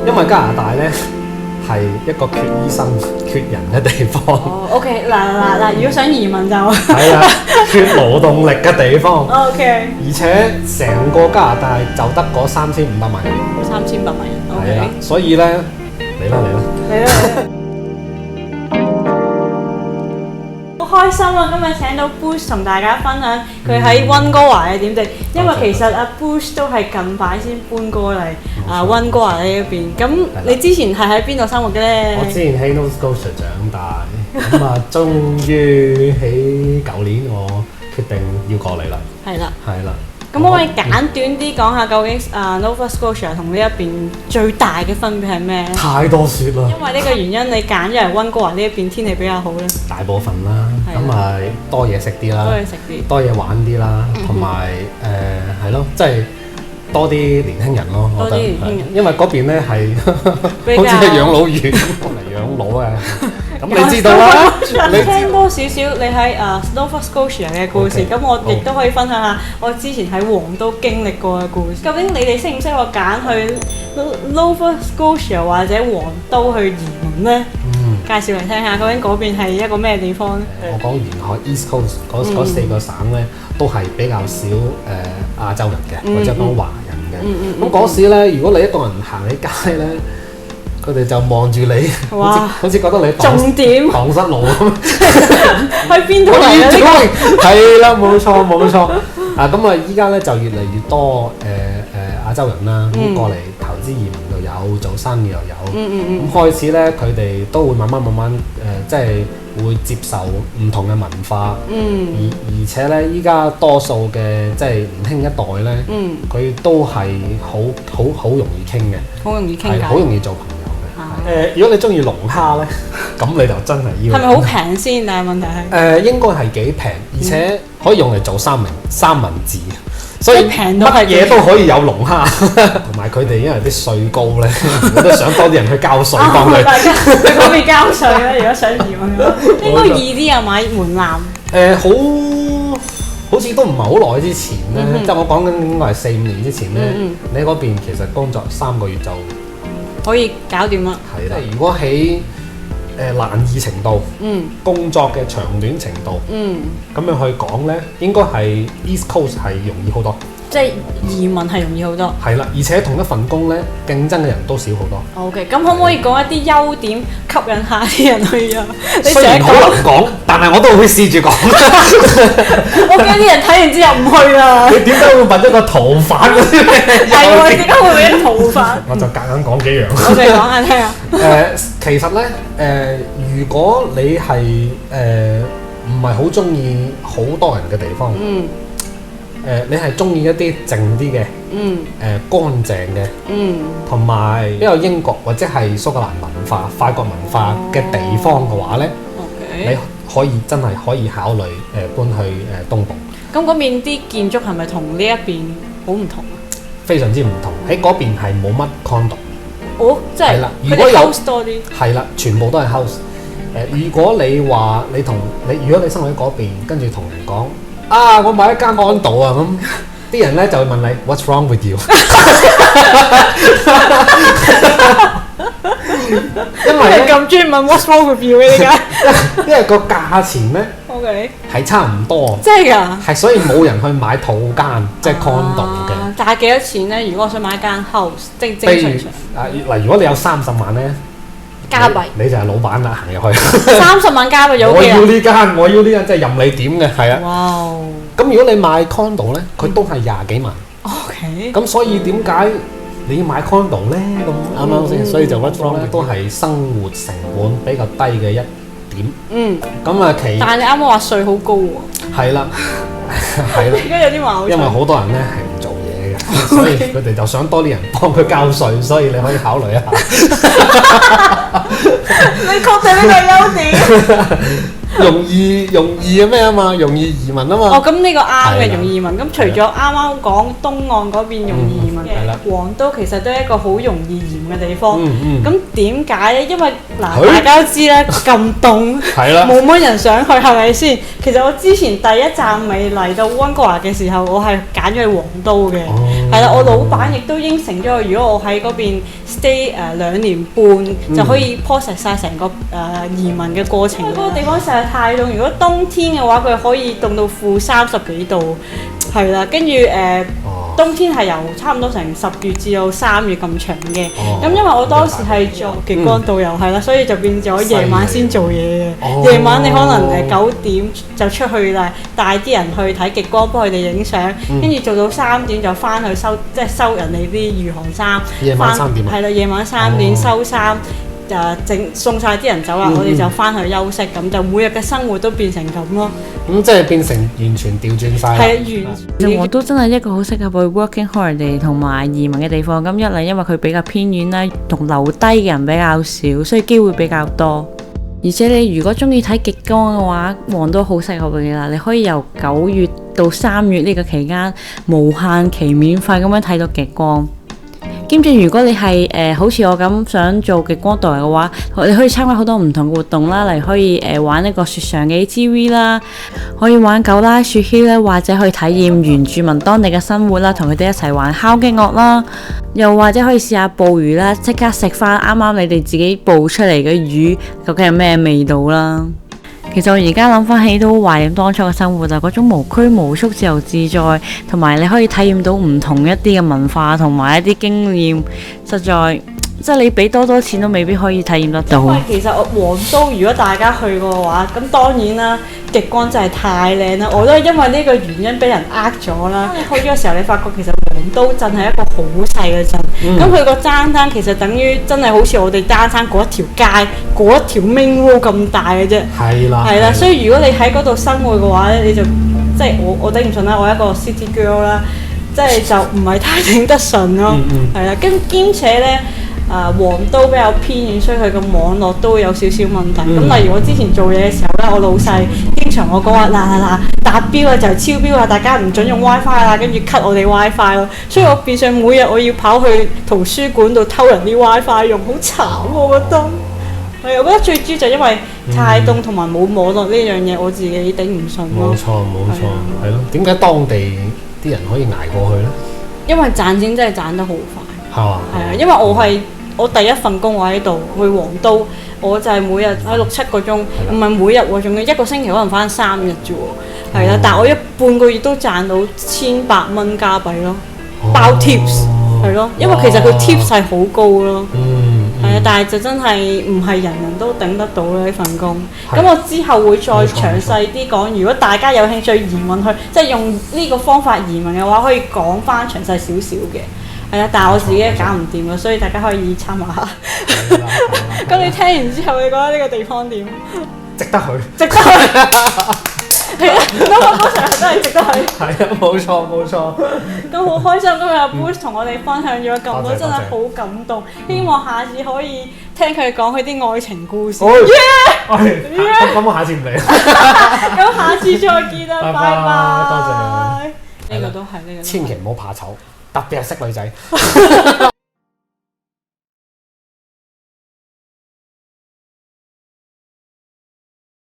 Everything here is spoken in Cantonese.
因為加拿大咧係一個缺醫生、缺人嘅地方。哦，OK，嗱，如果想移民就係啊，缺勞動力嘅地方。OK，而且成個加拿大就得嗰3500萬人。 3500萬人係啦，OK，，所以咧，嚟啦。嚟啦。好開心啊！今日請到 Bruce 同大家分享佢喺溫哥華嘅點滴，因為其實阿 Bruce 都係近排先搬過嚟溫哥華呢一邊。咁你之前係喺邊度生活嘅咧？我之前喺 Nova Scotia 長大，咁啊，終於喺舊年我決定要過嚟啦。係啦。係啦。咁可唔可以簡短啲講下究竟Nova Scotia 同呢一邊最大嘅分別係咩？太多雪啦。因為呢個原因，你揀咗嚟溫哥華呢一邊天氣比較好咧。大部分啦，咁咪多嘢食啲啦，多嘢食啲，多嘢玩啲啦，同埋係咯，即係多啲年輕人咯，我覺得。多啲年輕人因為嗰邊咧係比較好似係養老院嚟養老嘅。咁你知道啦，你聽多少少你喺Nova Scotia 嘅故事，咁我亦都可以分享下我之前喺黃都經歷過嘅故事。究竟你哋適唔適合揀去 Nova Scotia 或者黃都去移民呢？介紹嚟聽下，究竟嗰邊係一個咩地方呢？我講沿海 East Coast 嗰4個省咧，都係比較少亞洲人嘅，或者講華人嘅。咁嗰時咧，如果你一個人行喺街咧，佢哋就望住你，好似覺得你重點蕩失路咁。去邊度嚟啊？係啦，冇錯。咁啊，依家咧就越嚟越多亞洲人啦，咁過嚟投資移民又有，做生意又有。咁開始咧，佢哋都會慢慢即係會接受唔同嘅文化。而且咧，依家多數嘅即係年輕一代咧，佢都係好容易傾嘅，好容易傾偈，好容易做朋友。如果你中意龍蝦咧，咁你就真係要。係咪好平先？但係問題係應該係幾平，而且可以用嚟做三文治，所以平到乜嘢都可以有龍蝦。同埋佢哋因為啲稅高咧，我都想多啲人去交稅幫佢。大家去嗰邊交稅咧，如果想移民嘅話，應該易啲啊，買門檻。好似都唔係好耐之前咧，即係我講緊應該係4-5年之前咧，你喺嗰邊其實工作3個月就可以搞掂啦。係啦，如果喺難易程度，工作嘅長短程度，咁樣去講咧，應該係 East Coast 係容易好多。即係移民係容易好多。係啦，而且同一份工咧，競爭嘅人都少好多。OK， 咁可唔可以講一啲優點吸引下啲人去啊？雖然好難講，但係我都會試住講。我驚啲人睇完之後唔去啊！你點解會問一個逃犯嗰啲咩？係喎，點解會揾啲逃犯？我就夾硬講幾樣。我哋講下聽下。其實咧，如果你係唔係好中意好多人嘅地方，你係中意一啲靜啲嘅，乾淨嘅，同埋比較英國或者係蘇格蘭文化、法國文化嘅地方嘅話咧，你真係可以考慮搬去東部。咁嗰邊啲建築係咪同呢一邊好唔同啊？非常之唔同，喺嗰邊係冇乜 condo。即係如果有 house 多啲。係啦，全部都係 house。如果你話如果你生活喺嗰邊，跟住同人講我買一間 condo 啊，咁啲人咧就會問你 What's wrong with you？ 因為你咁中意問 What's wrong with you 嘅點解？因為個價錢咧係差唔多，真係㗎，係所以冇人去買套間即係 condo 嘅。但係幾多錢咧？如果我想買一間 house，正常。如果你有30萬咧，加幣，你就係老闆啦，行入去。30萬加幣有我要呢間，我要呢間，即係任你點嘅，係啊。哇！咁如果你買 condo 咧，佢都係20幾萬。OK。咁所以點解你要買 condo 咧？咁啱啱先？所以就 What's wrong 咧，都係生活成本比較低嘅一點。咁啊，但係你啱啱話稅好高喎。係啦，係啦。而家有啲矛盾。因為好多人咧係唔做嘢嘅，所以佢哋就想多啲人幫佢交稅，所以你可以考慮一下。你確定呢個優點？容易嘅咩啊嘛，容易移民啊嘛。咁呢個啱嘅，容易移民。咁除咗啱啱講東岸嗰邊容易移民係啦嘅。黃都其實都係一個好容易炎嘅地方。嗯咁點解咧？因為嗱，係大家都知啦，咁凍，係啦冇乜人想去，係咪先？其實我之前第一站未嚟到溫哥華嘅時候，我係揀咗去黃都嘅。係啦，我老闆亦都應承咗我，如果我喺嗰邊 stay 2年半，就可以 process 晒成個移民嘅過程。因為嗰個地方實在太凍，如果冬天嘅話，佢可以凍到-30幾度，係啦，跟住冬天係由差唔多成10月至到3月咁長嘅。咁因為我當時係做極光導遊，係啦，所以就變咗夜晚先做嘢嘅。夜晚你可能9點就出去啦，帶啲人去睇極光，幫佢哋影相，跟住做到3點就翻去收，即係收人哋啲御寒衫。夜晚3點啊？係啦，夜晚3點收衫。送晒啲人走啦，我哋就翻去休息，咁就每日嘅生活都變成咁咯。咁即係變成完全調轉晒。係啊，其實黃都真係一個好適合去 working holiday 同埋移民嘅地方。咁一嚟因為佢比較偏遠啦，同留低嘅人比較少，所以機會比較多。而且你如果中意睇極光嘅話，黃都好適合你啦。你可以由9月到3月呢個期間，無限期免費咁樣睇到極光。兼且如果你係好似我咁想做極光導遊嘅話，你可以參加好多唔同嘅活動啦，例如可以玩一個雪上嘅 ATV 啦，可以玩狗拉雪橇咧，或者可以體驗原住民當地嘅生活啦，同佢哋一齊玩敲擊樂啦，又或者可以試下捕魚啦，即刻食翻啱啱你哋自己捕出嚟嘅魚，究竟係咩味道啦？其實我而家諗翻起都懷念當初嘅生活，就嗰種無拘無束、自由自在，同埋你可以體驗到唔同一啲嘅文化同埋一啲經驗，實在即係你俾多錢都未必可以體驗得到。因為其實黃都如果大家去過嘅話，咁當然啦，極光真係太靚啦！我都係因為呢個原因俾人呃咗啦。你去咗嘅時候，你發覺其實黃都鎮係一個好細嘅鎮，咁佢個爭灘其實等於真係好似我哋單灘嗰一條街嗰一條 main road 咁大嘅啫。係啦。係啦，所以如果你喺嗰度生活嘅話咧，你就即係我頂唔順啦，我一個 city girl 啦，即係就唔係太頂得順咯。係啦，兼且咧。黃都比較偏遠，所以佢個網絡都會有少少問題。咁例如我之前做嘢嘅時候咧，我老細經常我講話嗱達標啊就係超標啊，大家唔準用 WiFi 啦，跟住 cut 我哋 WiFi 咯。所以我變相每日我要跑去圖書館度偷人啲 WiFi 用，好慘我覺得。係，我覺得最主要就因為太凍同埋冇網絡呢樣嘢，我自己頂唔順咯。冇錯，係咯。點解當地啲人可以捱過去咧？因為賺錢真係賺得好快。係嘛？係啊，因為我第一份工我喺度去黃都，我就係每日喺6-7個鐘，唔係每日喎，仲要一個星期可能翻3日啫喎，係啦，但係我半個月都賺到1,800蚊加幣咯，包 tips 係咯，因為其實佢 tips 係好高咯，係啊，但係就真係唔係人人都頂得到呢份工。咁我之後會再詳細啲講，如果大家有興趣移民去，即係用呢個方法移民嘅話，可以講翻詳細少少嘅。係啊，但係我自己搞唔掂啊，所以大家可以參考下。咁你聽完之後，你覺得呢個地方點？值得去。值得去。係啊，嗰場真係值得去。係啊，冇錯。咁好開心今日阿 Bruce 同我哋分享咗咁多，真係好感動。希望下次可以聽佢講佢啲愛情故事。咁我下次唔嚟。咁下次再見啦，拜拜。多謝。呢個都係呢個。千祈唔好怕醜。特別係識女仔。